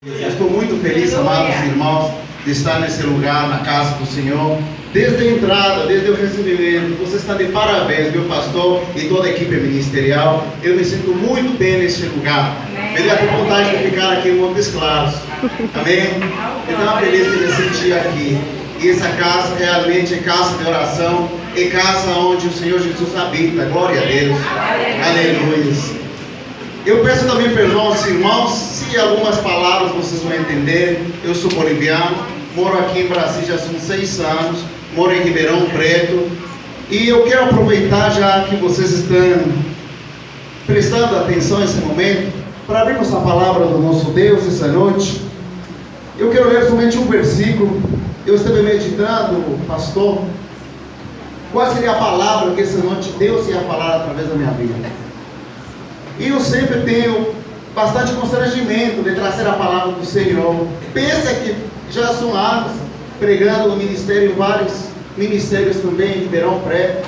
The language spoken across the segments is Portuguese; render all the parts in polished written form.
Eu estou muito feliz, amados irmãos, de estar nesse lugar, na casa do Senhor. Desde a entrada, desde o recebimento, você está de parabéns, meu pastor e toda a equipe ministerial. Eu me sinto muito bem nesse lugar. Me dá vontade de ficar aqui em Montes Claros. Amém? Eu estou feliz de me sentir aqui. E essa casa realmente é casa de oração, é casa onde o Senhor Jesus habita. Glória a Deus. Aleluia. Eu peço também perdão aos irmãos, se algumas palavras vocês vão entender. Eu sou boliviano, moro aqui em Brasília já são 6 anos, moro em Ribeirão Preto. E eu quero aproveitar, já que vocês estão prestando atenção nesse momento, para abrirmos a palavra do nosso Deus essa noite. Eu quero ler somente um versículo. Eu estava meditando, pastor, qual seria a palavra que essa noite Deus ia falar através da minha vida. E eu sempre tenho bastante constrangimento de trazer a palavra do Senhor. Pensa que já são anos pregando no ministério, em vários ministérios também, em Ribeirão Preto,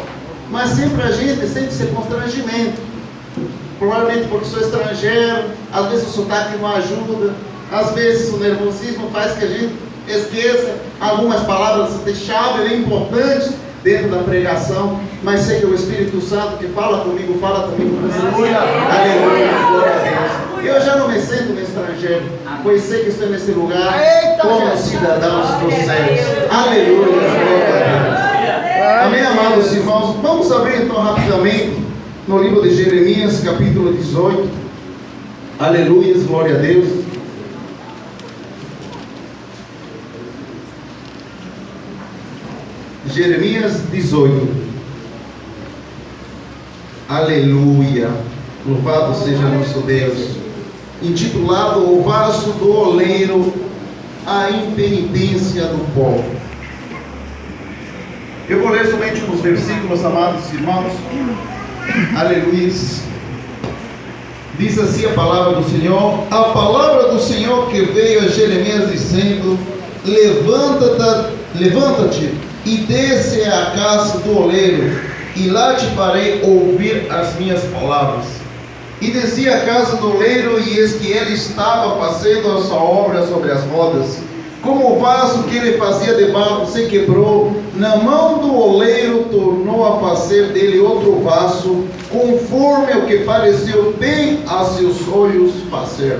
mas sempre a gente sente esse constrangimento. Provavelmente porque sou estrangeiro, às vezes o sotaque não ajuda, às vezes o nervosismo faz que a gente esqueça algumas palavras chave e importantes dentro da pregação, mas sei que o Espírito Santo que fala comigo com você. Aleluia, glória a Deus. Eu já não me sinto no estrangeiro, pois sei que estou nesse lugar como cidadãos dos céus. Aleluia, glória a Deus. Amém, amados irmãos. Vamos abrir então rapidamente no livro de Jeremias, capítulo 18. Aleluia, glória a Deus. Jeremias 18. Aleluia. Louvado seja nosso Deus. Intitulado O Vaso do Oleiro, a impenitência do povo. Eu vou ler somente uns versículos, amados irmãos. Aleluia. Diz assim a palavra do Senhor. A palavra do Senhor que veio a Jeremias dizendo: Levanta-te e desce à casa do oleiro, e lá te farei ouvir as minhas palavras. E desci à casa do oleiro, e eis que ele estava fazendo a sua obra sobre as rodas. Como o vaso que ele fazia de barro se quebrou, na mão do oleiro tornou a fazer dele outro vaso, conforme o que pareceu bem a seus olhos fazer.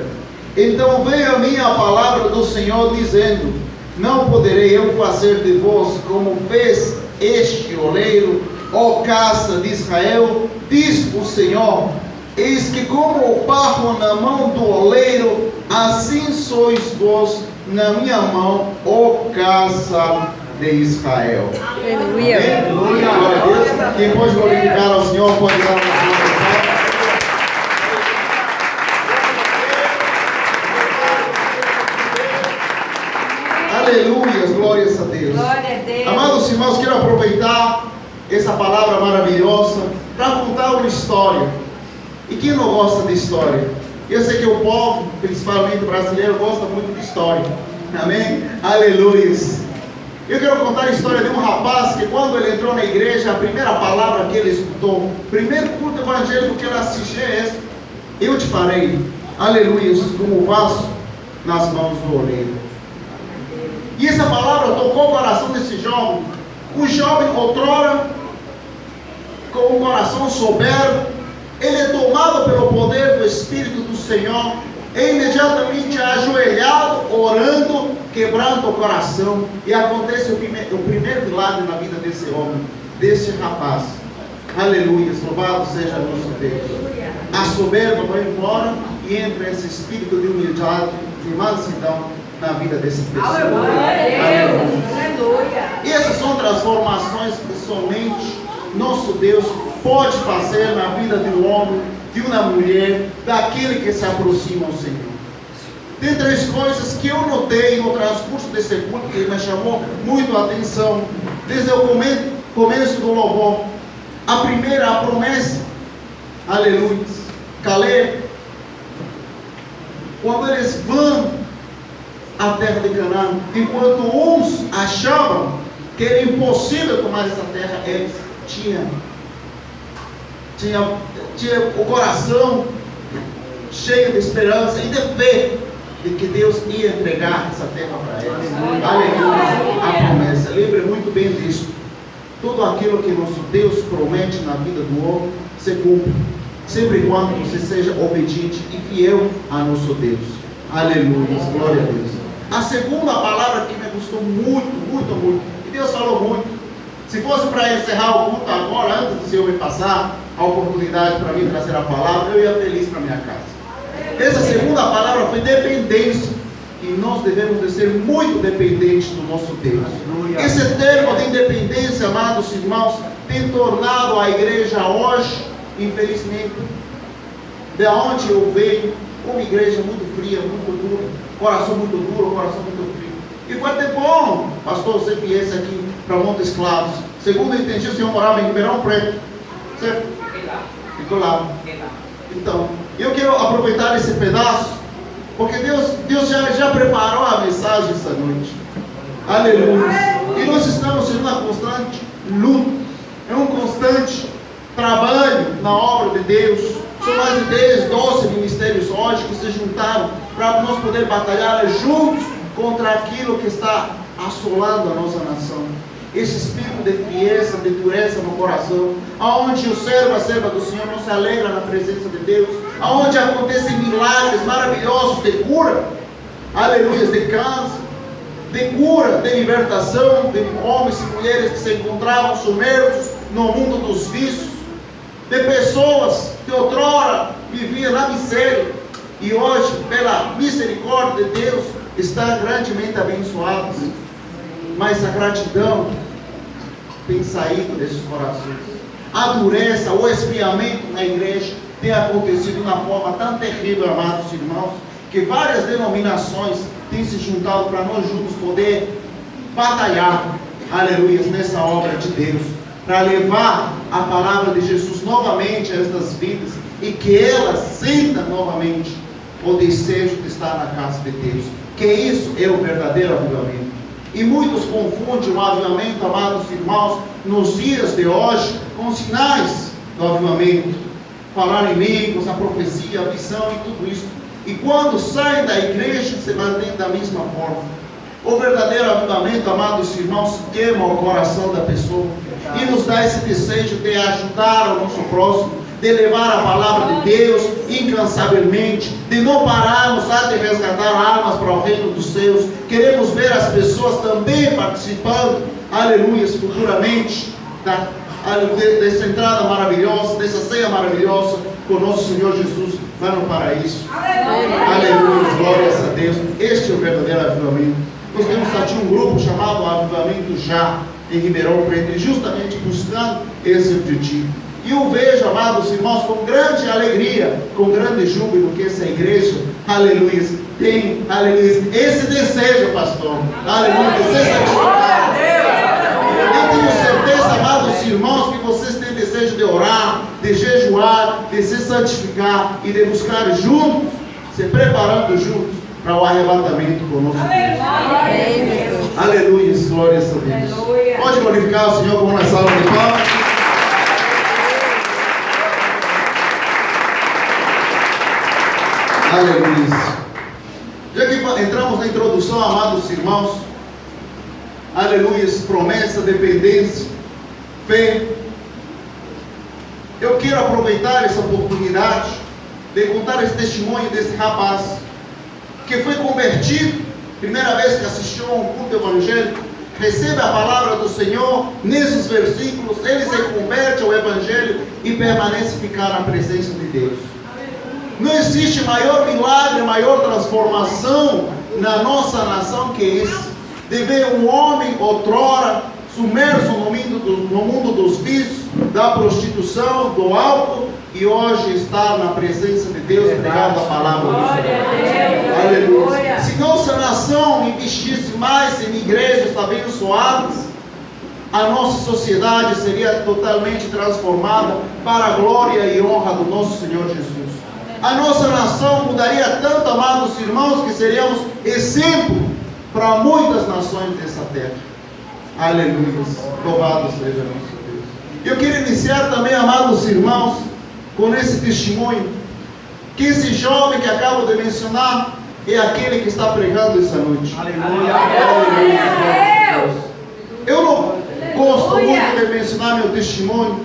Então veio a mim a palavra do Senhor, dizendo: Não poderei eu fazer de vós como fez este oleiro, ó casa de Israel, diz o Senhor. Eis que como o barro na mão do oleiro, assim sois vós na minha mão, ó casa de Israel. Aleluia. Aleluia. Glória a Deus. Quem pode glorificar ao Senhor, pode dar uma glória. Aleluia, glórias a Deus. Glória a Deus. Amados irmãos, quero aproveitar essa palavra maravilhosa para contar uma história. E quem não gosta de história? Eu sei que o povo, principalmente brasileiro, gosta muito de história. Amém? Aleluia. Eu quero contar a história de um rapaz que, quando ele entrou na igreja, a primeira palavra que ele escutou, o primeiro culto evangélico que ele assistiu é esse: Eu te farei, aleluia, como vaso nas mãos do oleiro. E essa palavra tocou o coração desse jovem. O jovem, outrora, com o coração soberbo, ele é tomado pelo poder do Espírito do Senhor, e imediatamente ajoelhado, orando, quebrando o coração. E acontece o primeiro milagre na vida desse homem, desse rapaz. Aleluia, louvado seja nosso Deus. A soberba vai embora e entra esse espírito de humildade, de mansidão na vida dessa pessoa. Aleluia. E essas são transformações que somente nosso Deus pode fazer na vida de um homem, de uma mulher, daquele que se aproxima ao Senhor. Tem 3 coisas que eu notei no transcurso desse culto que me chamou muito a atenção, desde o começo do louvor. A primeira, a promessa. Aleluia. Caleb, quando eles vão à terra de Canaã, enquanto uns achavam que era impossível tomar essa terra, eles tinham o coração cheio de esperança e de fé de que Deus ia entregar essa terra para eles. Aleluia. A promessa. Lembre muito bem disso. Tudo aquilo que nosso Deus promete na vida do homem se cumpre, sempre e quando você seja obediente e fiel a nosso Deus. Aleluia. Glória a Deus. A segunda palavra que me gostou muito, muito, muito, e Deus falou muito. Se fosse para encerrar o culto agora, antes do Senhor me passar a oportunidade para mim trazer a palavra, eu ia feliz para minha casa. Essa segunda palavra foi dependência. E nós devemos de ser muito dependentes do nosso Deus. Esse termo de independência, amados irmãos, tem tornado a igreja hoje, infelizmente, de onde eu venho, uma igreja muito fria, muito dura, coração muito duro, coração muito frio. E foi até bom, pastor, você viesse aqui para Montes Claros. Segundo eu entendi, o senhor morava em Ribeirão Preto, certo? Ficou lá. Então, eu quero aproveitar esse pedaço, porque Deus já preparou a mensagem essa noite. Aleluia. E nós estamos em uma constante luta, é um constante trabalho na obra de Deus. São mais de 10, 12 ministérios hoje que se juntaram para nós poder batalhar juntos contra aquilo que está assolando a nossa nação. Esse espírito de frieza, de dureza no coração, aonde o servo, a serva do Senhor não se alegra na presença de Deus, aonde acontecem milagres maravilhosos de cura, aleluia, de câncer, de cura, de libertação, de homens e mulheres que se encontravam sumersos no mundo dos vícios, de pessoas que outrora viviam na miséria e hoje, pela misericórdia de Deus, estão grandemente abençoados. Mas a gratidão tem saído desses corações. A dureza, o esfriamento na igreja tem acontecido de uma forma tão terrível, amados irmãos, que várias denominações têm se juntado para nós juntos poder batalhar, aleluia, nessa obra de Deus, para levar a palavra de Jesus novamente a estas vidas e que elas sintam novamente o desejo de estar na casa de Deus. Que isso é o verdadeiro avivamento. E muitos confundem o avivamento, amados irmãos, nos dias de hoje, com sinais do avivamento. Falar em línguas, a profecia, a visão e tudo isso. E quando saem da igreja, se mantém da mesma forma. O verdadeiro avivamento, amados irmãos, queima o coração da pessoa e nos dá esse desejo de ajudar o nosso próximo, de levar a palavra de Deus incansavelmente, de não pararmos a de resgatar almas para o reino dos céus. Queremos ver as pessoas também participando, aleluia, futuramente, dessa entrada maravilhosa, dessa ceia maravilhosa com o nosso Senhor Jesus lá no paraíso. Aleluia, glórias a Deus. Este é o verdadeiro avivamento. Nós temos aqui um grupo chamado Avivamento Já, em Ribeirão Preto, justamente buscando esse objetivo. E eu vejo, amados irmãos, com grande alegria, com grande júbilo, que essa igreja, aleluia, tem, aleluia, esse desejo, pastor, aleluia, de ser satisfeito. Eu tenho certeza, amados irmãos, que vocês têm desejo de orar, de jejuar, de se santificar e de buscar juntos, se preparando juntos para o arrebatamento conosco. Aleluia, glória a Deus. Pode glorificar o Senhor com uma salva de palmas. Aleluia. Já que entramos na introdução, amados irmãos, aleluia, promessa, dependência, fé, eu quero aproveitar essa oportunidade de contar esse testemunho desse rapaz que foi convertido, primeira vez que assistiu a um culto evangélico, recebe a palavra do Senhor, nesses versículos, ele se converte ao evangelho e permanece ficar na presença de Deus. Não existe maior milagre, maior transformação na nossa nação que esse. De ver um homem outrora submerso no mundo dos vícios, da prostituição, do álcool, e hoje está na presença de Deus, pregando a palavra do Senhor. Aleluia. Se nossa nação investisse mais em igrejas abençoadas, a nossa sociedade seria totalmente transformada para a glória e honra do nosso Senhor Jesus. A nossa nação mudaria tanto, amados irmãos, que seríamos exemplo para muitas nações dessa terra. Aleluia. Louvado seja nosso Deus. Eu quero iniciar também, amados irmãos, com esse testemunho, que esse jovem que acabo de mencionar, é aquele que está pregando essa noite. Aleluia. Eu não gosto muito de mencionar meu testemunho,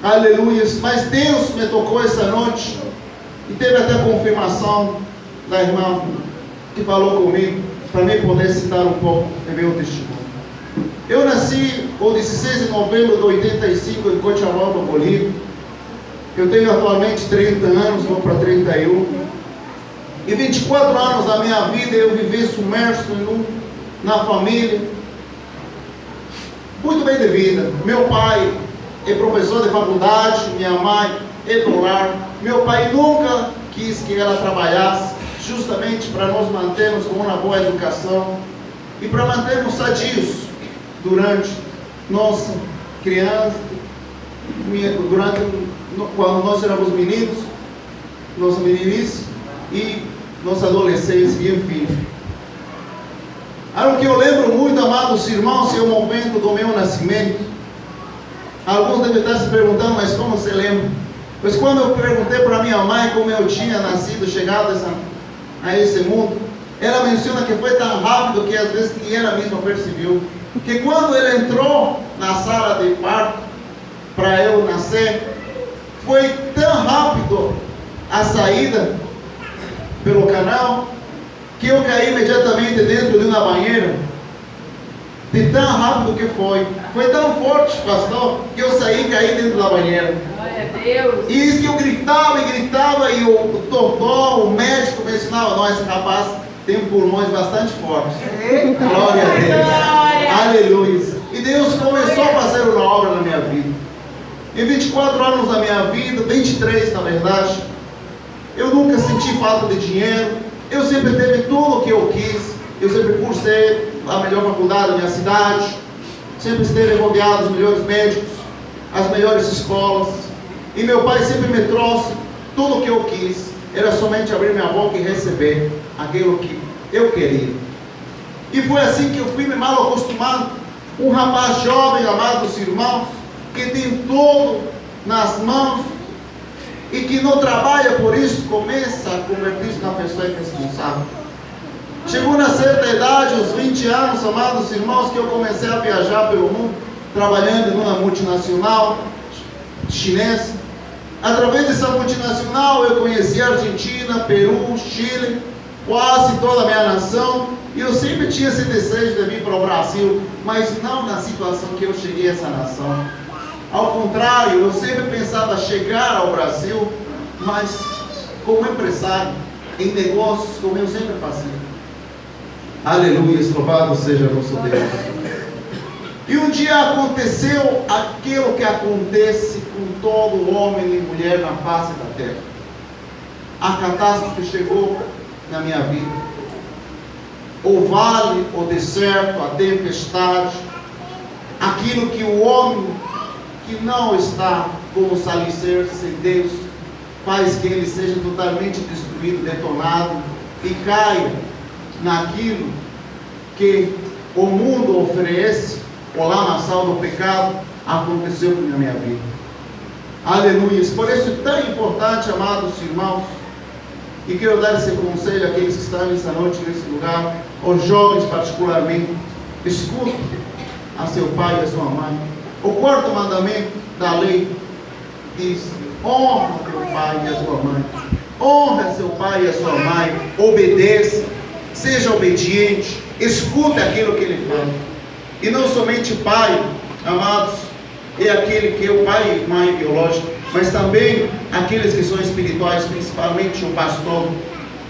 aleluia, mas Deus me tocou essa noite e teve até confirmação da irmã que falou comigo, para mim poder citar um pouco do meu testemunho. Eu nasci o 16 de novembro de 85 em Cochabamba, Bolívia. Eu tenho atualmente 30 anos, vou para 31. E 24 anos da minha vida eu vivi submerso na família, muito bem de vida. Meu pai é professor de faculdade, minha mãe é do lar. Meu pai nunca quis que ela trabalhasse, justamente para nos mantermos com uma boa educação e para mantermos sadios durante nossa criança, quando nós éramos meninos, nossa meninice e nossa adolescência e enfim. Algo que eu lembro muito, amados irmãos, é o momento do meu nascimento. Alguns devem estar se perguntando, mas como você lembra? Pois quando eu perguntei para minha mãe como eu tinha nascido, chegado a esse mundo, ela menciona que foi tão rápido que às vezes nem ela mesma percebeu. Que quando ela entrou na sala de parto para eu nascer, foi tão rápido a saída pelo canal, que eu caí imediatamente dentro de uma banheira, de tão rápido que foi. Foi tão forte, pastor, que eu saí e caí dentro da banheira. Glória a Deus. E isso que eu gritava e gritava, e o doutor, o médico me ensinava, não, esse rapaz tem pulmões bastante fortes. Glória a Deus. Aleluia. E Deus começou a fazer uma obra na minha vida. Em 24 anos da minha vida, 23 na verdade, eu nunca senti falta de dinheiro. Eu sempre teve tudo o que eu quis. Eu sempre cursei a melhor faculdade da minha cidade. Sempre esteve rodeado dos melhores médicos, as melhores escolas. E meu pai sempre me trouxe tudo o que eu quis. Era somente abrir minha boca e receber aquilo que eu queria. E foi assim que eu fui me mal acostumando. Um rapaz jovem, amados irmãos, que tem tudo nas mãos e que não trabalha por isso, começa a convertir-se na pessoa irresponsável. Chegou na certa idade, uns 20 anos, amados irmãos, que eu comecei a viajar pelo mundo, trabalhando em uma multinacional chinesa. Através dessa multinacional eu conheci a Argentina, Peru, Chile, quase toda a minha nação. E eu sempre tinha esse desejo de vir para o Brasil, mas não na situação que eu cheguei a essa nação. Ao contrário, eu sempre pensava chegar ao Brasil, mas como empresário, em negócios, como eu sempre fazia. Aleluia, louvado seja nosso Deus. E um dia aconteceu aquilo que acontece com todo homem e mulher na face da terra. A catástrofe chegou na minha vida. O vale, o deserto, a tempestade, aquilo que o homem que não está como os alicerces em Deus, faz que ele seja totalmente destruído, detonado e caia naquilo que o mundo oferece, o lamaçal do pecado, aconteceu na minha vida. Aleluia. Por isso é tão importante, amados irmãos, e quero dar esse conselho àqueles que estão nessa noite, nesse lugar, aos jovens particularmente: escute a seu pai e a sua mãe. O quarto mandamento da lei diz: honra teu pai e a tua mãe. Honra seu pai e a sua mãe, obedeça, seja obediente, escute aquilo que ele fala. E não somente pai, amados, é aquele que é o pai e mãe biológico, mas também aqueles que são espirituais, principalmente o pastor,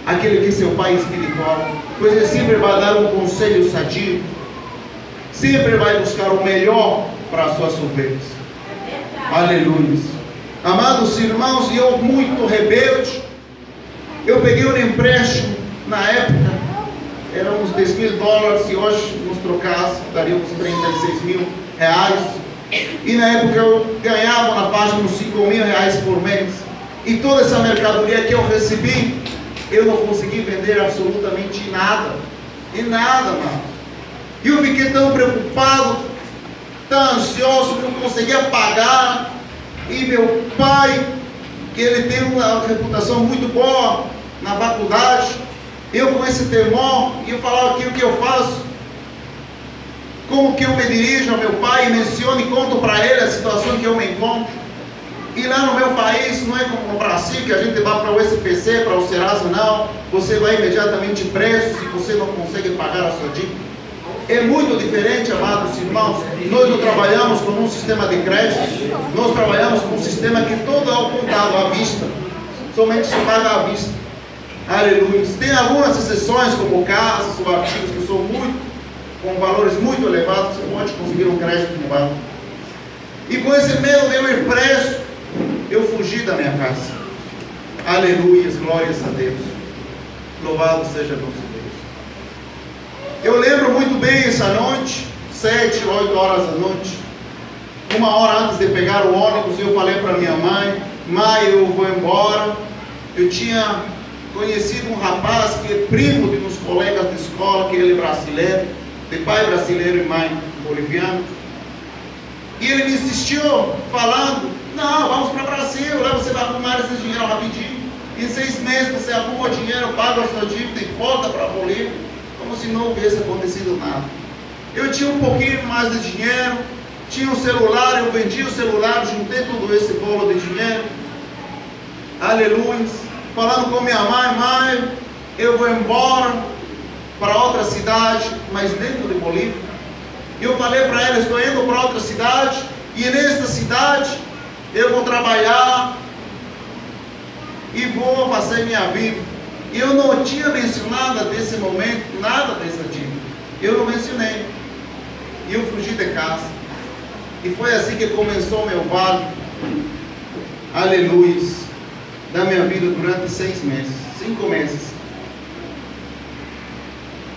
aquele que é seu pai espiritual, pois ele sempre vai dar um conselho sadio, sempre vai buscar o melhor para as suas ovelhas. Aleluia. Amados irmãos, e eu muito rebelde, eu peguei um empréstimo na época, eram uns $10.000, e hoje nos trocasse, daria uns R$36.000. E na época eu ganhava na faixa uns R$5.000 por mês. E toda essa mercadoria que eu recebi, eu não consegui vender absolutamente nada. E nada, mano. E eu fiquei tão preocupado, tão ansioso, que eu não conseguia pagar. E meu pai, que ele tem uma reputação muito boa na faculdade, Eu com esse temor, eu falava aquilo que eu faço, como que eu me dirijo ao meu pai, menciono e conto para ele a situação que eu me encontro. E lá no meu país, não é como no Brasil, que a gente vai para o SPC, para o Serasa, não. Você vai imediatamente preso se você não consegue pagar a sua dívida. É muito diferente, amados irmãos. Nós não trabalhamos com um sistema de crédito, nós trabalhamos com um sistema que todo é apontado à vista, somente se paga à vista. Aleluia. Tem algumas exceções, como casas ou artigos que são com valores muito elevados, você pode conseguir um crédito no banco. E com esse medo de eu ir preso, eu fugi da minha casa. Aleluia, glórias a Deus. Louvado seja nosso Deus. Eu lembro muito bem essa noite, 7, 8 horas da noite. 1 hora antes de pegar o ônibus, eu falei para minha mãe: mãe, eu vou embora. Eu tinha conhecido um rapaz que é primo de uns colegas de escola, que ele é brasileiro, de pai brasileiro e mãe boliviana. E ele me insistiu, falando: não, vamos para o Brasil, lá você vai arrumar esse dinheiro rapidinho. Em 6 meses você arruma o dinheiro, paga a sua dívida e volta para a Bolívia, como se não houvesse acontecido nada. Eu tinha um pouquinho mais de dinheiro, tinha um celular, eu vendi o celular, juntei todo esse bolo de dinheiro. Aleluia. Falando com minha mãe: mãe, eu vou embora para outra cidade, mas dentro de Bolívia. Eu falei para ela: estou indo para outra cidade, e nesta cidade eu vou trabalhar e vou fazer minha vida. E eu não tinha mencionado desse momento nada dessa dívida. Eu não mencionei. E eu fugi de casa. E foi assim que começou meu vale, aleluia, da minha vida durante 6 meses, 5 meses.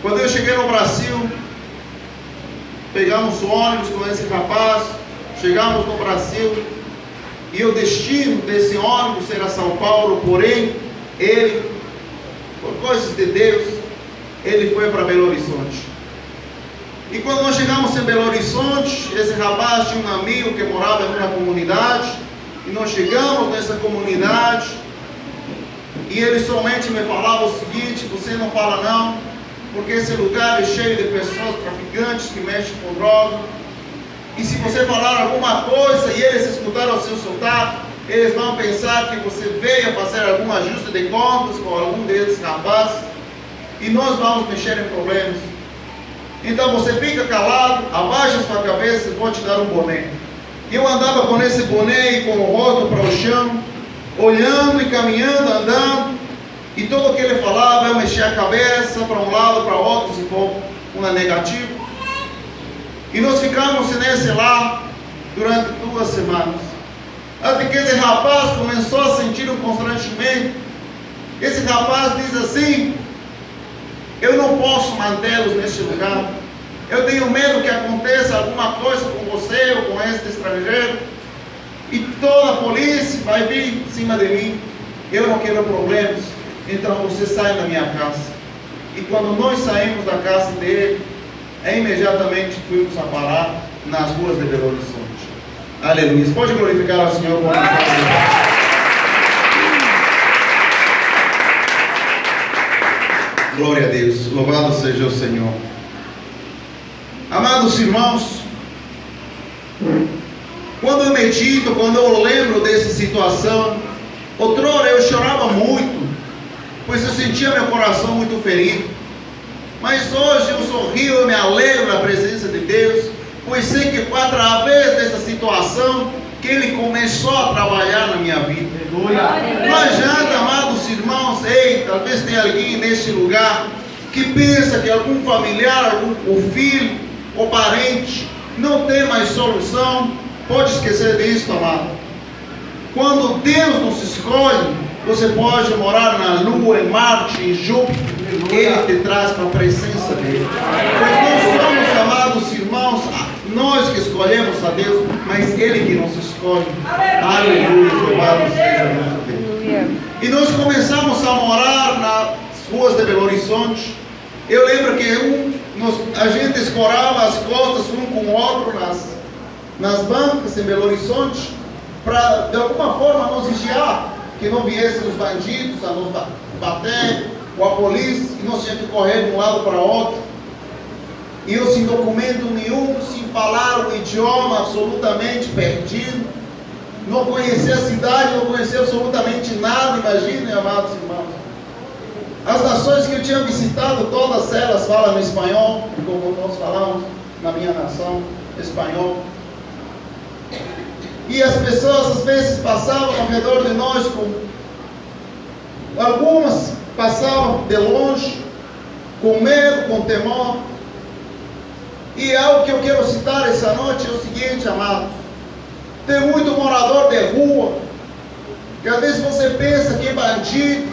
Quando eu cheguei no Brasil, pegamos o ônibus com esse rapaz, chegamos no Brasil, e o destino desse ônibus era São Paulo, porém, ele, por coisas de Deus, ele foi para Belo Horizonte. E quando nós chegamos em Belo Horizonte, esse rapaz tinha um amigo que morava em uma comunidade, e nós chegamos nessa comunidade, e ele somente me falava o seguinte: você não fala não, porque esse lugar é cheio de pessoas traficantes que mexem com droga, e se você falar alguma coisa e eles escutarem o seu sotaque, eles vão pensar que você veio fazer algum ajuste de contas com algum desses rapazes, e nós vamos mexer em problemas. Então você fica calado, abaixa sua cabeça e vou te dar um boné. Eu andava com esse boné e com o rosto para o chão, olhando e caminhando, andando, e tudo o que ele falava eu mexia a cabeça para um lado, para outro, se for uma negativa. E nós ficamos nesse lá durante 2 semanas. Até que esse rapaz começou a sentir um constrangimento. Esse rapaz diz assim: eu não posso mantê-los neste lugar. Eu tenho medo que aconteça alguma coisa com você ou com este estrangeiro, e toda a polícia vai vir em cima de mim. Eu não quero problemas. Então você sai da minha casa. E quando nós saímos da casa dele, imediatamente fomos a parar nas ruas de Belo Horizonte. Aleluia. Pode glorificar ao Senhor com a glória a Deus. Louvado seja o Senhor. Amados irmãos, quando eu medito, quando eu lembro dessa situação, outrora eu chorava muito, pois eu sentia meu coração muito ferido. Mas hoje eu sorrio, eu me alegro na presença de Deus, pois sei que foi através dessa situação que Ele começou a trabalhar na minha vida. Não adianta, amados irmãos, talvez tenha alguém neste lugar que pensa que algum familiar, ou filho, ou parente, não tem mais solução. Pode esquecer disso, amado. Quando Deus nos escolhe, você pode morar na Lua, em Marte, em Júpiter, Ele te traz para a presença dEle. Pois nós somos, amados irmãos, nós que escolhemos a Deus, mas Ele que nos escolhe. Aleluia, louvado seja nosso Deus. E nós começamos a morar nas ruas de Belo Horizonte. Eu lembro que a gente escorava as costas um com o outro nas bancas em Belo Horizonte, para de alguma forma nos vigiar, que não viessem os bandidos a nos bater, com a polícia, e nós tínhamos que correr de um lado para outro. E eu sem documento nenhum, sem falar o idioma, absolutamente perdido. Não conhecia a cidade, não conhecia absolutamente nada. Imaginem, amados irmãos. As nações que eu tinha visitado, todas elas falam espanhol, como nós falamos na minha nação, espanhol. E as pessoas às vezes passavam ao redor de nós, algumas passavam de longe, com medo, com temor. E algo que eu quero citar essa noite é o seguinte, amados. Tem muito morador de rua, que às vezes você pensa que é bandido,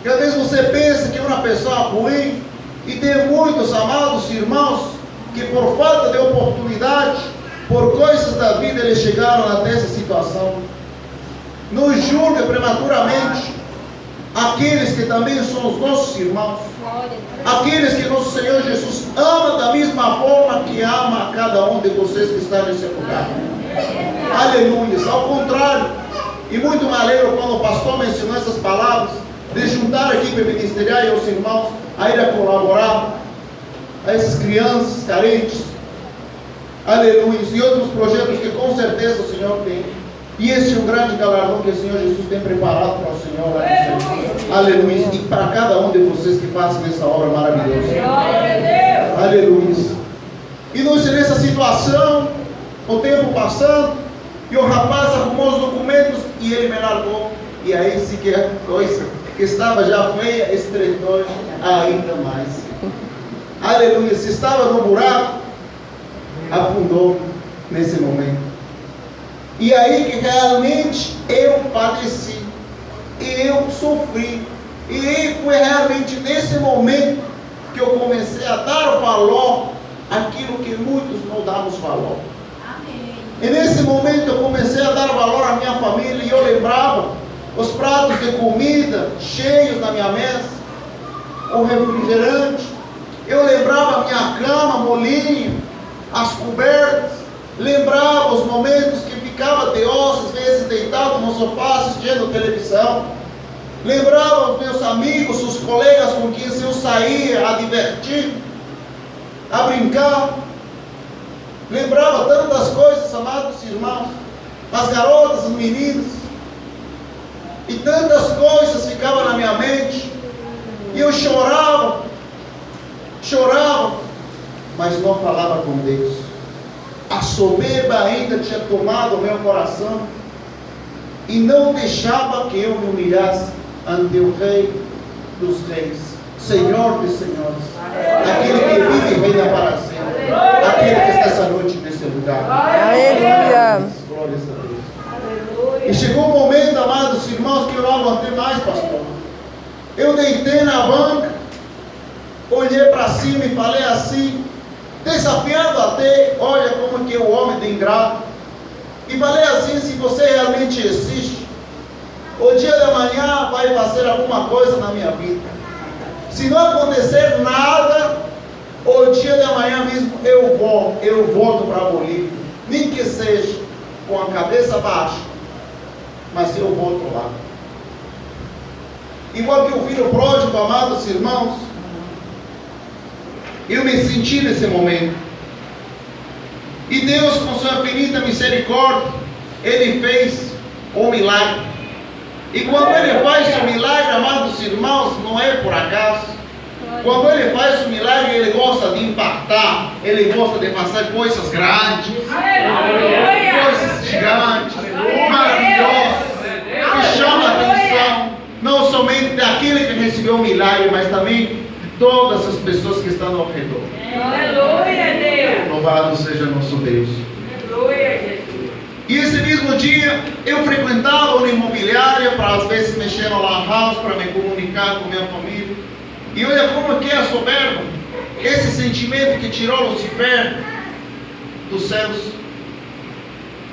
que às vezes você pensa que é uma pessoa ruim, e tem muitos, amados irmãos, que por falta de oportunidade, por coisas da vida, eles chegaram até essa situação. Não julgue prematuramente aqueles que também são os nossos irmãos, aqueles que nosso Senhor Jesus ama da mesma forma que ama a cada um de vocês que está nesse lugar. Aleluia. Ao contrário, e muito me alegro quando o pastor mencionou essas palavras, de juntar a equipe ministerial e os irmãos a ir a colaborar a essas crianças carentes. Aleluia. E outros projetos que com certeza o Senhor tem. E este é um grande galardão que o Senhor Jesus tem preparado para o Senhor. Aleluia. E para cada um de vocês que façam essa obra maravilhosa. Aleluia. E nós nessa situação, o tempo passando, e o rapaz arrumou os documentos e ele me largou. E aí se que a coisa que estava já feia estreitou ainda mais. Aleluia. Se estava no buraco, afundou nesse momento. E aí que realmente eu padeci, eu sofri, e foi realmente nesse momento que eu comecei a dar valor àquilo que muitos não damos valor. Amém. E nesse momento eu comecei a dar valor à minha família, e eu lembrava os pratos de comida cheios na minha mesa, o refrigerante, eu lembrava a minha cama, molinho, as cobertas, lembrava os momentos que ficava de ossos, às vezes deitado no sofá assistindo televisão. Lembrava os meus amigos, os colegas com quem eu saía a divertir, a brincar. Lembrava tantas coisas, amados irmãos, as garotas, os meninos, e tantas coisas ficavam na minha mente, e eu chorava, mas não falava com Deus. A soberba ainda tinha tomado o meu coração e não deixava que eu me humilhasse ante o Rei dos Reis, Senhor dos Senhores, aquele que vive e reina para sempre, aquele que está essa noite nesse lugar. Aleluia. Glórias a Deus. E chegou um momento, amados irmãos, que eu não aguentei mais, pastor. Eu deitei na banca, olhei para cima e falei assim, desafiando até, olha como que o homem é ingrato, e falei assim: se você realmente existe, o dia de amanhã vai fazer alguma coisa na minha vida. Se não acontecer nada, o dia de amanhã mesmo eu volto para a Bolívia, nem que seja com a cabeça baixa, mas eu volto lá. Igual que o filho pródigo, amados irmãos, eu me senti nesse momento. E Deus, com sua infinita misericórdia, Ele fez um milagre. E quando Ele faz o milagre, amados irmãos, não é por acaso. Quando Ele faz o milagre, Ele gosta de impactar, Ele gosta de fazer coisas grandes, coisas gigantes, maravilhosas, que chamam a atenção, não somente daquele que recebeu o milagre, mas também todas as pessoas que estão ao redor. Aleluia, Deus. Louvado seja nosso Deus. Aleluia, Jesus. E esse mesmo dia eu frequentava uma imobiliária para às vezes mexer no lan house, para me comunicar com minha família. E olha como que é a soberba, esse sentimento que tirou Lucifer dos céus.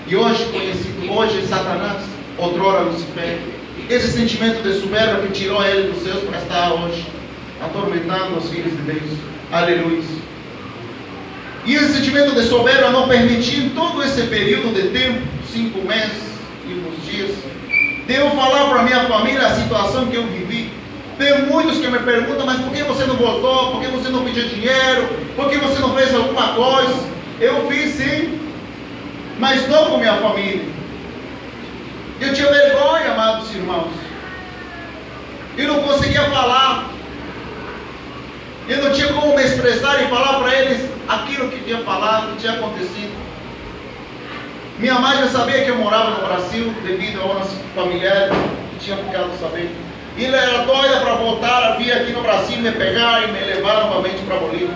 E hoje conhecido, hoje Satanás, outrora Lucifer. Esse sentimento de soberba que tirou ele dos céus para estar hoje atormentando os filhos de Deus. Aleluia. E esse sentimento de soberba não permitiu todo esse período de tempo, 5 meses e uns dias, de eu falar para a minha família a situação que eu vivi. Tem muitos que me perguntam, mas por que você não voltou? Por que você não pediu dinheiro? Por que você não fez alguma coisa? Eu fiz sim, mas não com minha família. Eu tinha vergonha, amados irmãos. Eu não conseguia falar. Eu não tinha como me expressar e falar para eles aquilo que tinha falado, que tinha acontecido. Minha mãe já sabia que eu morava no Brasil, devido a umas familiares que tinham ficado sabendo. E ela era doida para voltar a vir aqui no Brasil, me pegar e me levar novamente para Bolívia.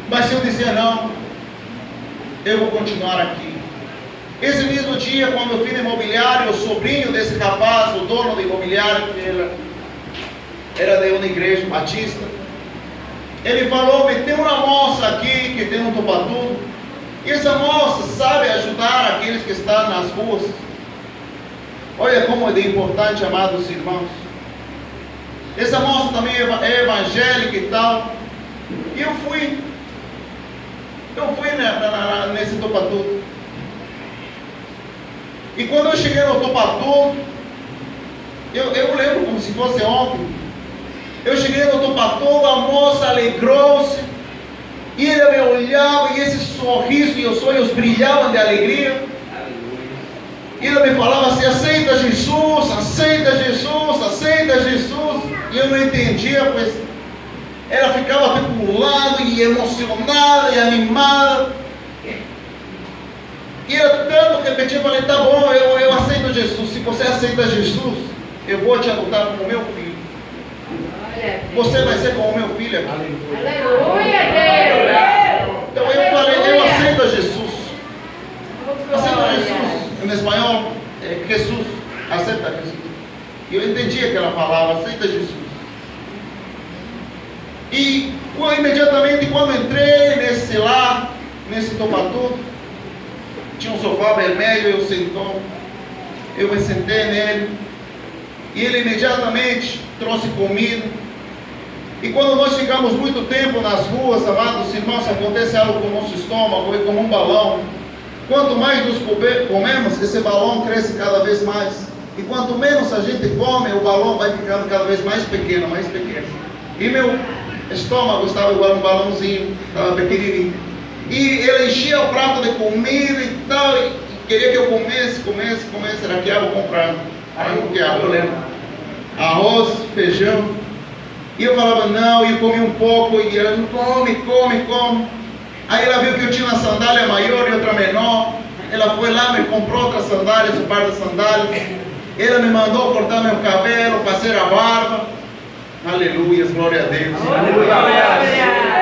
Mas eu dizia, não, eu vou continuar aqui. Esse mesmo dia, quando eu fui no imobiliário, o sobrinho desse rapaz, o dono do imobiliário, que era de uma igreja batista, ele falou-me, tem uma moça aqui que tem um topa-tudo, e essa moça sabe ajudar aqueles que estão nas ruas. Olha como é importante, amados irmãos. Essa moça também é evangélica e tal. E eu fui nesse topa-tudo. E quando eu cheguei no topa-tudo, eu lembro como se fosse ontem. Eu cheguei no topa-tudo, a moça alegrou-se. E ela me olhava e esse sorriso e os olhos brilhavam de alegria. E ela me falava assim, aceita Jesus, aceita Jesus, aceita Jesus. E eu não entendia, pois ela ficava pulando e emocionada e animada. E eu tanto repetia, eu falei, tá bom, eu aceito Jesus. Se você aceita Jesus, eu vou te adotar como meu filho. Você vai ser como meu filho aqui. Aleluia, Deus. Então eu falei, eu aceito Jesus. Aceita Jesus. Em espanhol, Jesus. Aceita Jesus. E eu entendia que ela falava, aceita Jesus. E imediatamente quando entrei nesse lar, nesse topa-tudo, tinha um sofá vermelho, eu me sentei nele. E ele imediatamente trouxe comida. E quando nós ficamos muito tempo nas ruas, amados irmãos, acontece algo com o nosso estômago, é como um balão. Quanto mais nos comemos, esse balão cresce cada vez mais. E quanto menos a gente come, o balão vai ficando cada vez mais pequeno, mais pequeno. E meu estômago estava igual um balãozinho, estava pequenininho. E ele enchia o prato de comida e tal, e queria que eu comesse. Era que eu comprava. Eu lembro. Arroz, feijão. E eu falava, não, e eu comi um pouco, e ela, come. Aí ela viu que eu tinha uma sandália maior e outra menor. Ela foi lá, me comprou outras sandálias, um par de sandálias. Ela me mandou cortar meu cabelo, fazer a barba. Aleluia, glória a Deus. Aleluia.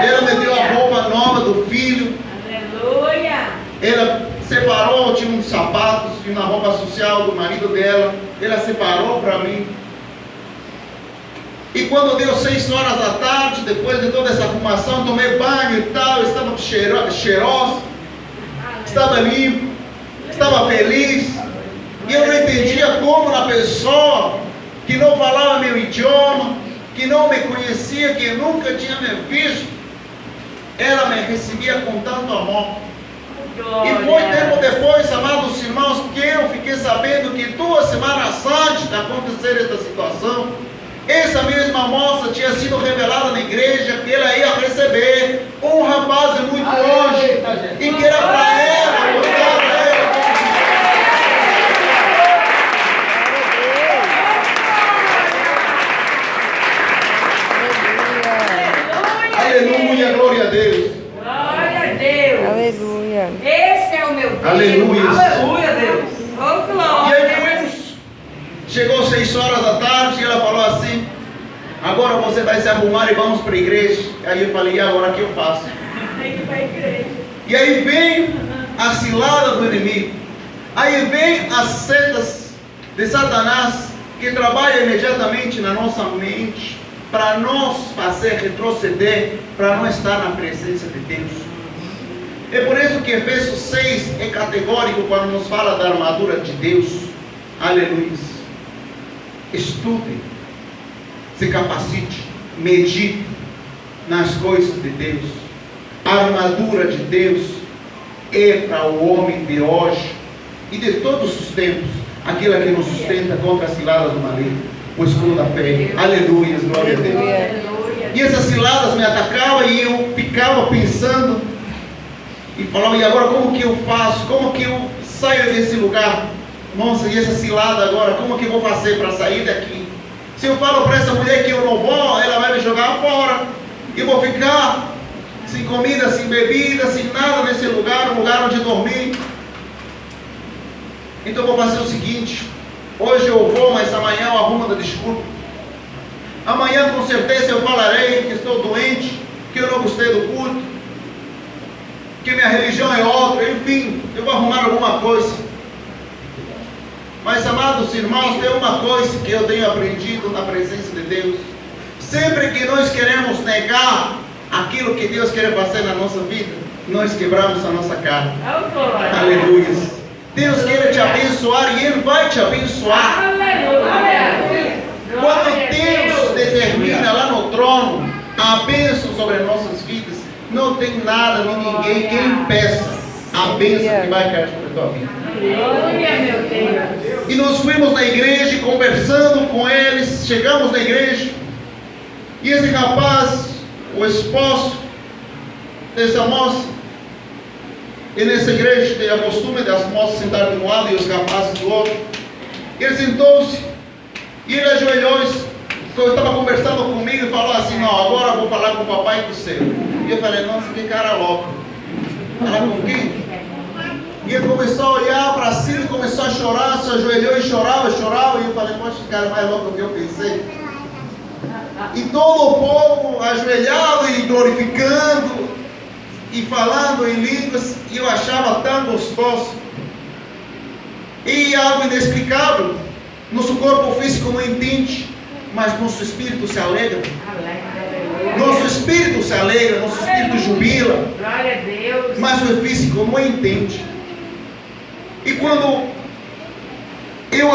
Ela me deu a roupa nova do filho. Aleluia. Ela separou, tinha uns sapatos e uma roupa social do marido dela. Ela separou para mim. E quando deu 6 horas da tarde, depois de toda essa arrumação, tomei banho e tal, estava cheiroso, estava limpo, estava feliz. E eu não entendia como uma pessoa que não falava meu idioma, que não me conhecia, que nunca tinha me visto, ela me recebia com tanto amor. E foi tempo depois, amados irmãos, que eu fiquei sabendo que 2 semanas antes de acontecer esta situação, essa mesma moça tinha sido revelada na igreja que ela ia receber um rapaz de muito longe e que era para ela gostar dele. Aleluia, glória a Deus. Glória a Deus. Aleluia. Esse é o meu Deus. Aleluia. Aleluia, Deus. Oh, E glória. aí chegou 6 horas da tarde e ela falou assim, agora você vai se arrumar e vamos para a igreja. Aí eu falei, e agora o que eu faço? E aí vem a cilada do inimigo. Aí vem as setas de Satanás que trabalham imediatamente na nossa mente para nos fazer retroceder, para não estar na presença de Deus. É por isso que Efésios 6 é categórico quando nos fala da armadura de Deus. Aleluia. Estude, se capacite, medite nas coisas de Deus. A armadura de Deus é para o homem de hoje e de todos os tempos aquela que nos sustenta contra a cilada do maligno. o escudo da fé. Aleluia, glória a Deus. Aleluia. E essas ciladas me atacavam e eu ficava pensando e falava, e agora como que eu faço? Como que eu saio desse lugar? Nossa, e essa cilada agora, como que eu vou fazer para sair daqui? Se eu falo para essa mulher que eu não vou, ela vai me jogar fora. E vou ficar sem comida, sem bebida, sem nada nesse lugar, um lugar onde dormir. Então eu vou fazer o seguinte: hoje eu vou, mas amanhã eu arrumo da desculpa. Amanhã com certeza eu falarei que estou doente, que eu não gostei do culto, que minha religião é outra, enfim, eu vou arrumar alguma coisa. Mas, amados irmãos, tem uma coisa que eu tenho aprendido na presença de Deus. Sempre que nós queremos negar aquilo que Deus quer fazer na nossa vida, nós quebramos a nossa carne. Aleluia. Deus quer te abençoar e Ele vai te abençoar. Aleluia. Quando Deus determina lá no trono a bênção sobre as nossas vidas, não tem nada nem ninguém que impeça a bênção que vai cair sobre a tua vida. Aleluia, meu Deus. E nós fomos na igreja, conversando com eles, chegamos na igreja, e esse rapaz, o esposo dessa moça, e nessa igreja tem a costume das moças sentarem de um lado e os rapazes do outro. Ele sentou-se e ele ajoelhou-se. Eu estava conversando comigo e falou assim: não, agora eu vou falar com o papai do céu. E eu falei: nossa, que cara louco. Falar com quem? E ele começou a olhar para cima, começou a chorar, se ajoelhou e chorava. E eu falei: poxa, esse cara é mais louco do que eu pensei. E todo o povo ajoelhado e glorificando e falando em línguas, e eu achava tão gostoso. E algo inexplicável. Nosso corpo físico não entende, mas nosso espírito se alegra. Nosso espírito se alegra, nosso espírito jubila. Glória a Deus. Mas o físico não entende. E quando eu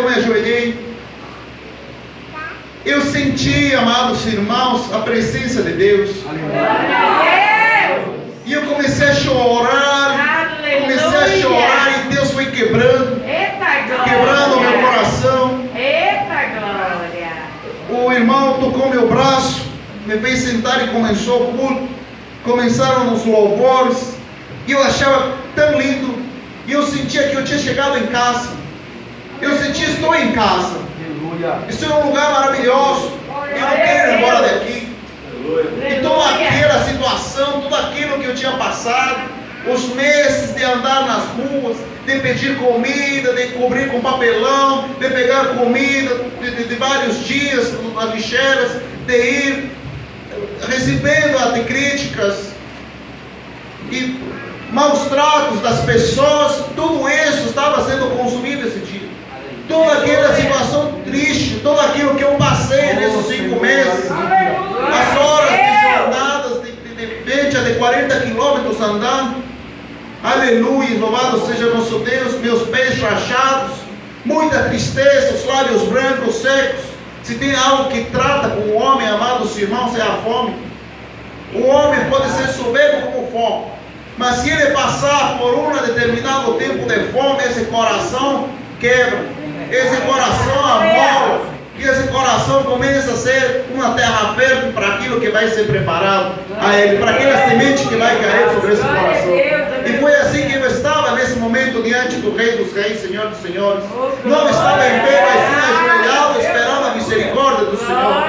me ajoelhei, eu senti, amados irmãos, a presença de Deus. E eu comecei a chorar. Comecei a chorar e Deus foi quebrando. Quebrando o meu coração. Eita glória. O irmão tocou meu braço, me fez sentar e começou o culto. Começaram os louvores. E eu achava tão lindo. E eu sentia que eu tinha chegado em casa. Eu sentia, estou em casa. Estou em um lugar maravilhoso. Eu não quero ir embora daqui. E toda aquela situação, tudo aquilo que eu tinha passado, os meses de andar nas ruas, de pedir comida, de cobrir com papelão, de pegar comida de vários dias nas lixeiras, de ir recebendo até críticas e maus tratos das pessoas, tudo isso estava sendo consumido esse dia. Toda aquela situação triste, tudo aquilo que eu passei nesses 5 meses, as horas de jornadas de 20 a de 40 quilômetros andando, aleluia, louvado seja nosso Deus, meus pés rachados, muita tristeza, os lábios brancos, secos. Se tem algo que trata com o homem, amados irmãos, é a fome. O homem pode ser soberbo como for, mas se ele passar por um determinado tempo de fome, esse coração quebra. Esse coração amola, e esse coração começa a ser uma terra fértil para aquilo que vai ser preparado a ele, para aquela semente que vai cair sobre esse coração. E foi assim que eu estava nesse momento diante do Rei dos Reis, Senhor dos Senhores. Não estava em pé, mas sim ajoelhado, esperando a misericórdia do Senhor.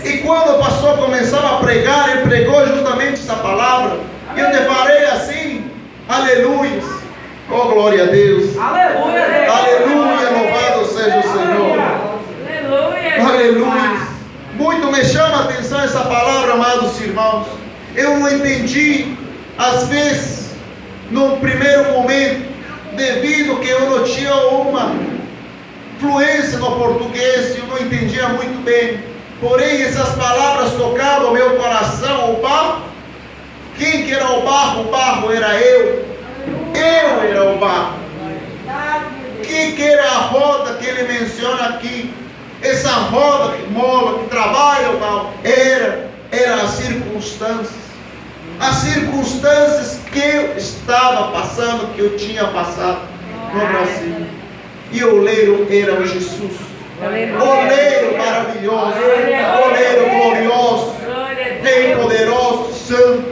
E quando o pastor começava a pregar, ele pregou justamente essa palavra. E eu deparei assim, aleluia. Oh, glória a Deus. Aleluia, Deus. Aleluia, louvado seja o Senhor. Aleluia. Aleluia. Muito me chama a atenção essa palavra, amados irmãos. Eu não entendi, às vezes, no primeiro momento, devido que eu não tinha uma fluência no português, eu não entendia muito bem. Porém, essas palavras tocavam o meu coração. O barro, quem que era o barro? O barro era eu. Eu era o barro. Que era a roda que ele menciona aqui? Essa roda que mola, que trabalha o mal, era as circunstâncias. As circunstâncias que eu estava passando, que eu tinha passado no Brasil. E o oleiro era o Jesus. Oleiro maravilhoso, oleiro glorioso, Rei poderoso, santo,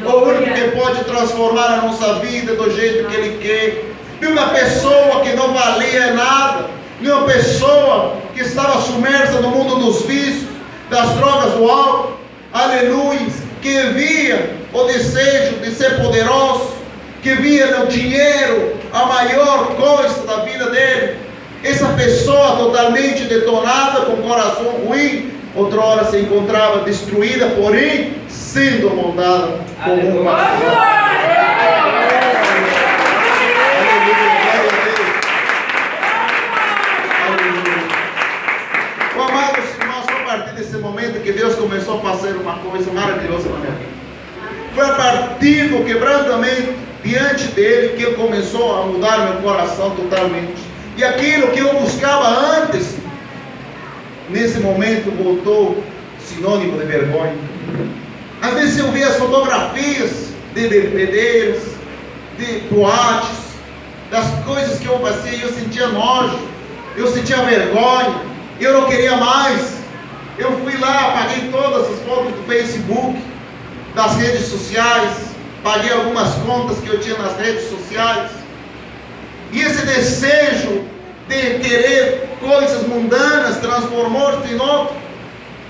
o único que pode transformar a nossa vida do jeito que Ele quer. E uma pessoa que não valia nada, e uma pessoa que estava submersa no mundo dos vícios, das drogas, do álcool, aleluia, que via o desejo de ser poderoso, que via no dinheiro a maior coisa da vida dele. Essa pessoa totalmente detonada, com coração ruim, outrora se encontrava destruída, porém sendo moldada como uma pastor. Amados irmãos, foi a partir desse momento que Deus começou a fazer uma coisa maravilhosa na minha vida. Foi a partir do quebrantamento diante dele que ele começou a mudar meu coração totalmente. E aquilo que eu buscava antes, nesse momento voltou sinônimo de vergonha. Às vezes eu via as fotografias de bebedeiros, de boates, das coisas que eu fazia, e eu sentia nojo, eu sentia vergonha, eu não queria mais. Eu fui lá, apaguei todas as fotos do Facebook, das redes sociais, paguei algumas contas que eu tinha nas redes sociais. E esse desejo de querer coisas mundanas transformou-se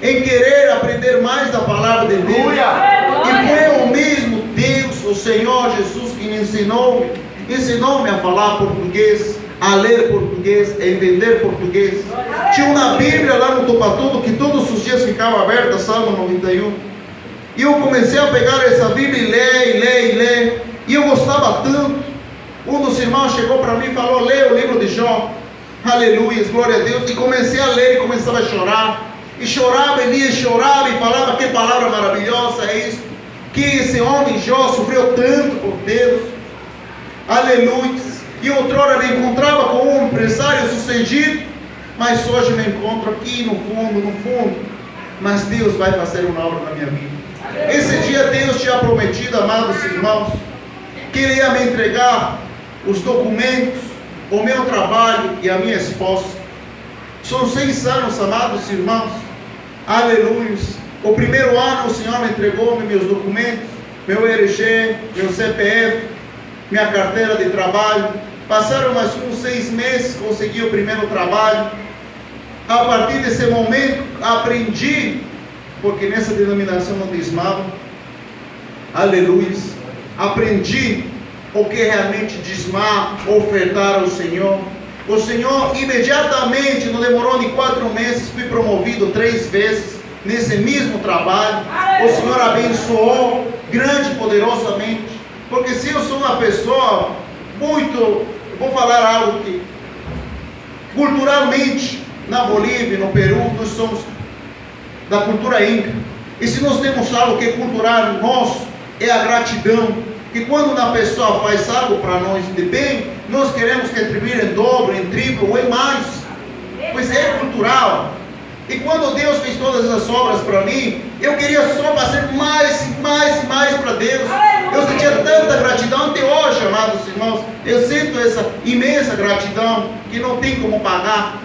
em querer aprender mais da palavra de Deus. E foi o mesmo Deus, o Senhor Jesus, que me ensinou-me a falar português, a ler português, a entender português. Tinha uma Bíblia lá no Topatudo que todos os dias ficava aberta, Salmo 91. E eu comecei a pegar essa Bíblia e ler. E eu gostava tanto. Um dos irmãos chegou para mim e falou: leia o livro de Jó. Aleluia, glória a Deus. E comecei a ler e começava a chorar. E chorava, e lia, e chorava, e falava: que palavra maravilhosa é isso. Que esse homem Jó sofreu tanto por Deus. Aleluia. E outrora me encontrava com um empresário sucedido, mas hoje me encontro aqui no fundo. Mas Deus vai fazer uma obra na minha vida. Esse dia Deus tinha prometido, amados irmãos, que Ele ia me entregar os documentos, o meu trabalho e a minha esposa. São 6 anos, amados irmãos. Aleluia. O primeiro ano o Senhor me entregou meus documentos, meu RG, meu CPF, minha carteira de trabalho. Passaram mais uns 6 meses, consegui o primeiro trabalho. A partir desse momento aprendi, porque nessa denominação não diezmava, aleluia, aprendi o que realmente diezmar, ofertar ao Senhor. O Senhor imediatamente, não demorou nem 4 meses, fui promovido 3 vezes nesse mesmo trabalho. O Senhor abençoou grande e poderosamente, porque se eu sou uma pessoa muito, vou falar algo que culturalmente na Bolívia, no Peru, nós somos da cultura inca, e se nós temos algo que é cultural nosso, é a gratidão. Que quando uma pessoa faz algo para nós de bem, nós queremos retribuir em dobro, em triplo ou em mais, pois é cultural. E quando Deus fez todas as obras para mim, eu queria só fazer mais para Deus. Eu sentia tanta gratidão até hoje, amados irmãos. Eu sinto essa imensa gratidão que não tem como pagar.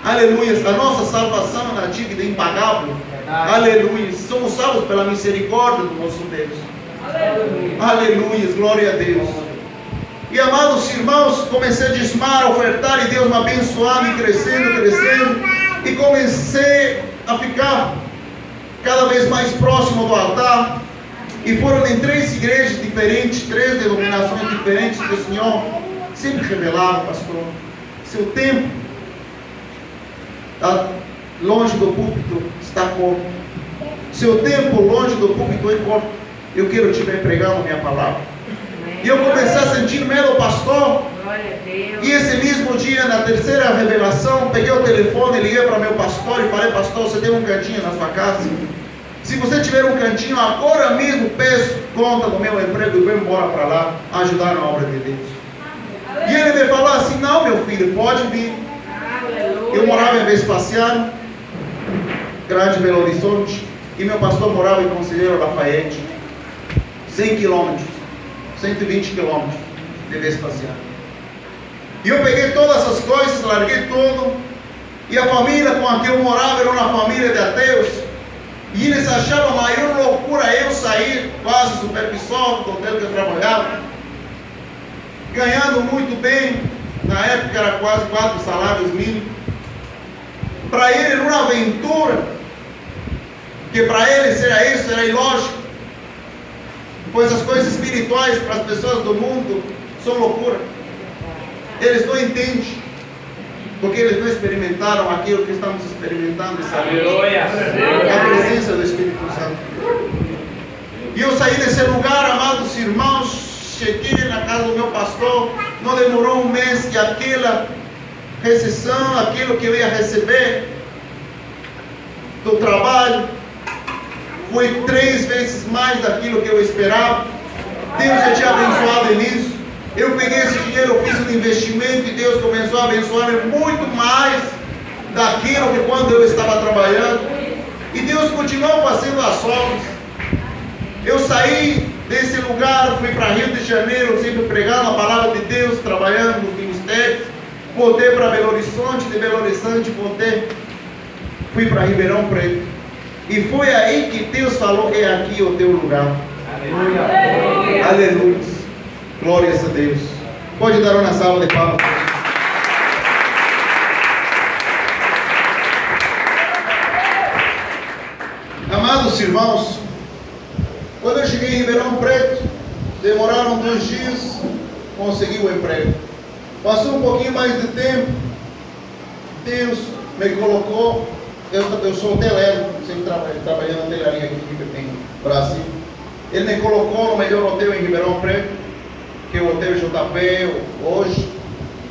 Aleluia. A nossa salvação é uma dívida impagável. Aleluia. Somos salvos pela misericórdia do nosso Deus. Aleluia. Glória a Deus. E amados irmãos, comecei a diezmar, ofertar, e Deus me abençoando e crescendo. E comecei a ficar cada vez mais próximo do altar. E foram em 3 igrejas diferentes, 3 denominações diferentes que o Senhor sempre revelava: pastor, seu tempo está longe do púlpito, está curto. Seu tempo longe do púlpito é curto. Eu quero te ver pregando minha palavra. E eu comecei a sentir medo, pastor. E esse mesmo dia, na 3ª revelação, peguei o telefone, liguei para meu pastor e falei: pastor, você tem um cantinho na sua casa? Se você tiver um cantinho, agora mesmo peço conta do meu emprego e vou embora para lá ajudar na obra de Deus. E ele me falou assim: não, meu filho, pode vir. Eu morava em Vespasiano, Grande Belo Horizonte, e meu pastor morava em Conselheiro Lafayette, 100 quilômetros, 120 quilômetros de Vespasiano. E eu peguei todas essas coisas, larguei tudo, E a família com a que eu morava era uma família de ateus. E eles achavam a maior loucura eu sair, quase supervisor do hotel que eu trabalhava, ganhando muito bem, na época era quase 4 salários mínimos. Para ele era uma aventura, que para eles era isso, era ilógico, pois as coisas espirituais para as pessoas do mundo são loucura. Eles não entendem, porque eles não experimentaram aquilo que estamos experimentando. Aleluia. A presença do Espírito Santo. E eu saí desse lugar, amados irmãos, cheguei na casa do meu pastor, não demorou um mês que aquela recessão, aquilo que eu ia receber do trabalho, foi 3 vezes mais daquilo que eu esperava. Deus já tinha abençoado nisso. Eu peguei esse dinheiro, eu fiz um investimento e Deus começou a abençoar muito mais daquilo que quando eu estava trabalhando. E Deus continuou fazendo as obras. Eu saí desse lugar, fui para Rio de Janeiro, sempre pregando a palavra de Deus, trabalhando nos ministérios. Voltei para Belo Horizonte, de Belo Horizonte fui para Ribeirão Preto. E foi aí que Deus falou: é aqui o teu lugar. Aleluia. Aleluia. Glórias a Deus. Pode dar uma salva de palmas. Amados irmãos, quando eu cheguei em Ribeirão Preto, demoraram 2 dias, consegui o emprego. Passou um pouquinho mais de tempo, Deus me colocou, eu sou hoteleiro, sempre trabalhando na hotelaria aqui em Brasil. Ele me colocou no melhor hotel em Ribeirão Preto, que é o Hotel JP hoje,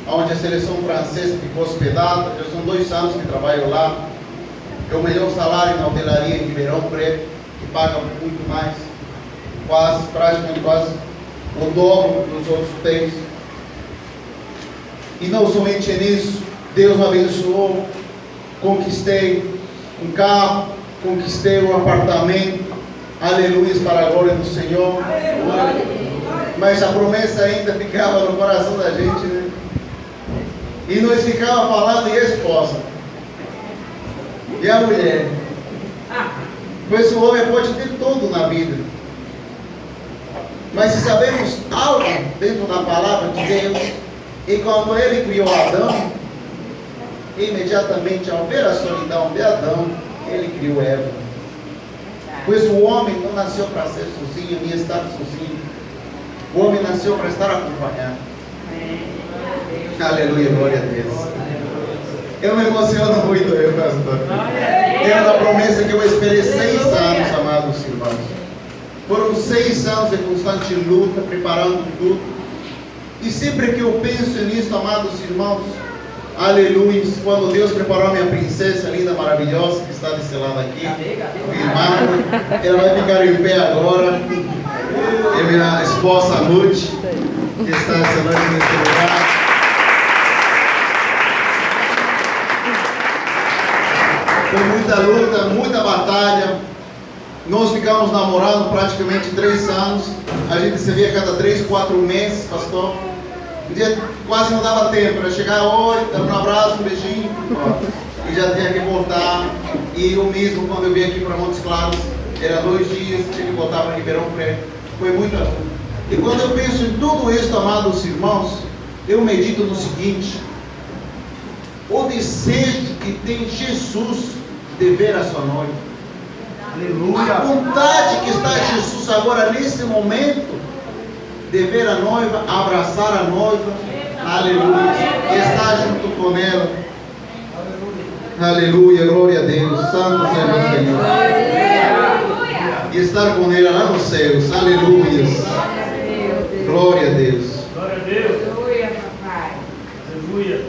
onde a seleção francesa ficou hospedada. Já são 2 anos que trabalho lá. É o melhor salário na hotelaria em Ribeirão Preto, que paga muito mais, praticamente quase o dobro dos outros hotéis. E não somente nisso, Deus me abençoou, conquistei um carro, conquistei um apartamento, aleluia, para a glória do Senhor. Mas a promessa ainda ficava no coração da gente, né? E nós ficávamos falando de esposa e a mulher. Pois o homem pode ter tudo na vida, mas se sabemos algo dentro da palavra de Deus, e quando ele criou Adão, imediatamente ao ver a solidão de Adão, ele criou Eva. Pois o homem não nasceu para ser sozinho, nem estar sozinho. O homem nasceu para estar acompanhado. Aleluia, glória a Deus. Eu me emociono muito, pastor. É uma promessa que eu esperei 6 anos, amados irmãos. Foram 6 anos de constante luta, preparando tudo. E sempre que eu penso nisso, amados irmãos, aleluia, quando Deus preparou a minha princesa linda, maravilhosa, que está desse lado aqui, irmã, ela vai ficar em pé agora. É minha esposa Ruth, que está essa noite nesse lugar. Foi muita luta, muita batalha. Nós ficamos namorando praticamente 3 anos. A gente se via cada 3, 4 meses, pastor. Um dia quase não dava tempo, era chegar hoje, dar um abraço, um beijinho, e já tinha que voltar. E eu mesmo, quando eu vim aqui para Montes Claros, era 2 dias, tinha que voltar para Ribeirão Preto. Foi muita luta. E quando eu penso em tudo isso, amados irmãos, eu medito no seguinte: o desejo que tem Jesus de ver a sua noiva. Aleluia. A vontade que está Jesus agora nesse momento de ver a noiva, abraçar a noiva, aleluia, estar junto com ela, aleluia, glória a Deus, santo seja o Senhor, e estar com ela lá nos céus, aleluia, glória a Deus.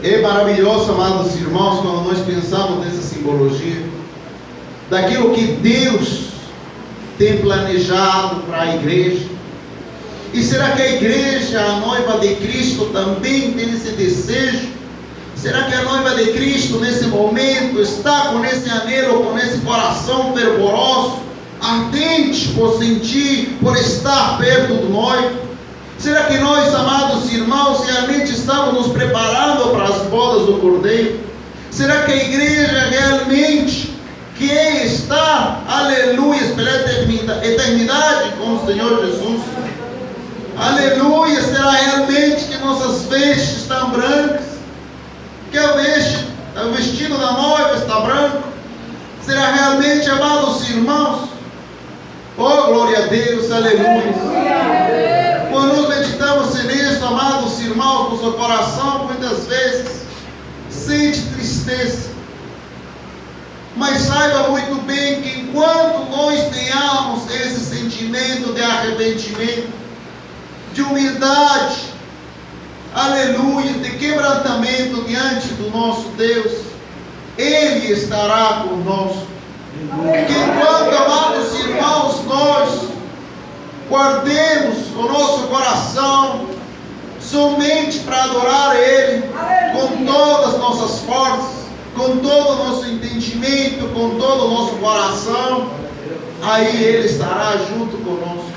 É maravilhoso, amados irmãos, quando nós pensamos nessa simbologia daquilo que Deus tem planejado para a igreja. E será que a igreja, a noiva de Cristo, também tem esse desejo? Será que a noiva de Cristo nesse momento está com esse anelo, com esse coração fervoroso, ardente por sentir, por estar perto do noivo? Será que nós, amados irmãos, realmente estamos nos preparando para as bodas do Cordeiro? Será que a igreja realmente quer estar, aleluia, pela eternidade com o Senhor Jesus? Aleluia, será realmente que nossas vestes estão brancas? Que o vestido da noiva está branco? Será realmente, amados irmãos? Oh, glória a Deus, aleluia. Quando nós meditamos nisso, amados irmãos, nosso coração muitas vezes sente tristeza. Mas saiba muito bem que enquanto nós tenhamos esse sentimento de arrependimento, de humildade, aleluia, de quebrantamento diante do nosso Deus, Ele estará conosco. Que enquanto, amados irmãos, nós guardemos o nosso coração somente para adorar Ele com todas as nossas forças, com todo o nosso entendimento, com todo o nosso coração, aí Ele estará junto conosco.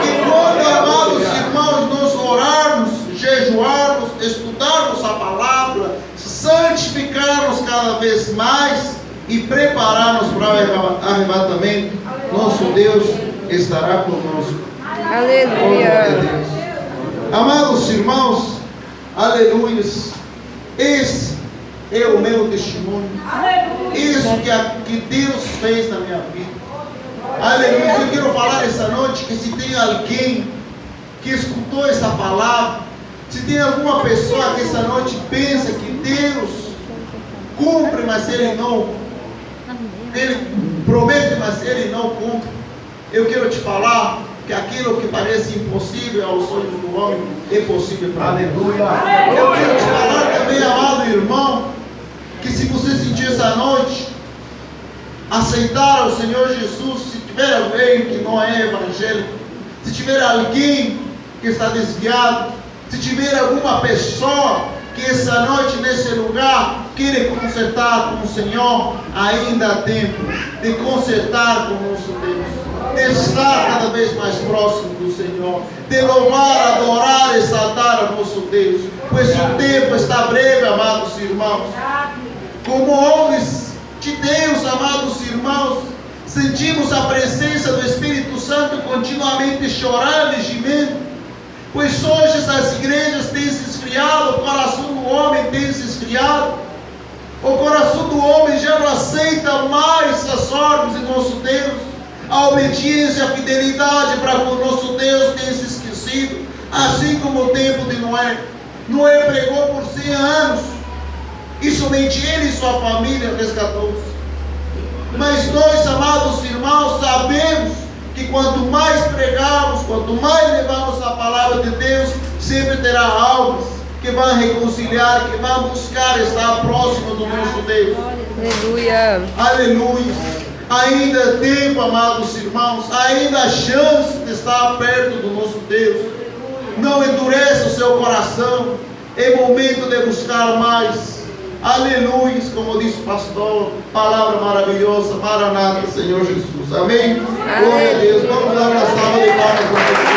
E quando, amados irmãos, nós orarmos, jejuarmos, estudarmos a palavra, santificarmos cada vez mais e prepararmos para o arrebatamento, nosso Deus estará conosco. Aleluia. Amados irmãos, aleluia, esse é o meu testemunho. Isso que Deus fez na minha vida. Aleluia. Eu quero falar essa noite que se tem alguém que escutou essa palavra, se tem alguma pessoa que essa noite pensa que Deus cumpre, mas Ele não, Ele promete, mas Ele não cumpre, eu quero te falar que aquilo que parece impossível aos olhos do homem é possível para Deus. Eu quero te falar também, amado irmão, que se você sentir essa noite aceitar o Senhor Jesus, se tiver alguém que não é evangélico, se tiver alguém que está desviado, se tiver alguma pessoa que essa noite nesse lugar queira consertar com o Senhor, ainda há tempo de consertar com o nosso Deus, de estar cada vez mais próximo do Senhor, de louvar, adorar, exaltar o nosso Deus, pois o tempo está breve, amados irmãos. Como homens de Deus, amados irmãos, sentimos a presença do Espírito Santo continuamente chorando e gemendo, pois hoje as igrejas têm se esfriado, o coração do homem tem se esfriado, o coração do homem já não aceita mais as ordens de nosso Deus, a obediência, a fidelidade para com o nosso Deus tem se esquecido, assim como o tempo de Noé. Noé pregou por 100 anos, e somente ele e sua família resgatou-se. Mas nós, amados irmãos, sabemos que quanto mais pregamos, quanto mais levamos a palavra de Deus, sempre terá almas que vão reconciliar, que vão buscar estar próximo do nosso Deus. Aleluia. Aleluia. Ainda há tempo, amados irmãos, ainda há chance de estar perto do nosso Deus. Não endureça o seu coração, é momento de buscar mais. Aleluia, como disse o pastor, palavra maravilhosa, Maranata, Senhor Jesus. Amém? Glória a Deus. Vamos dar uma salva de palmas.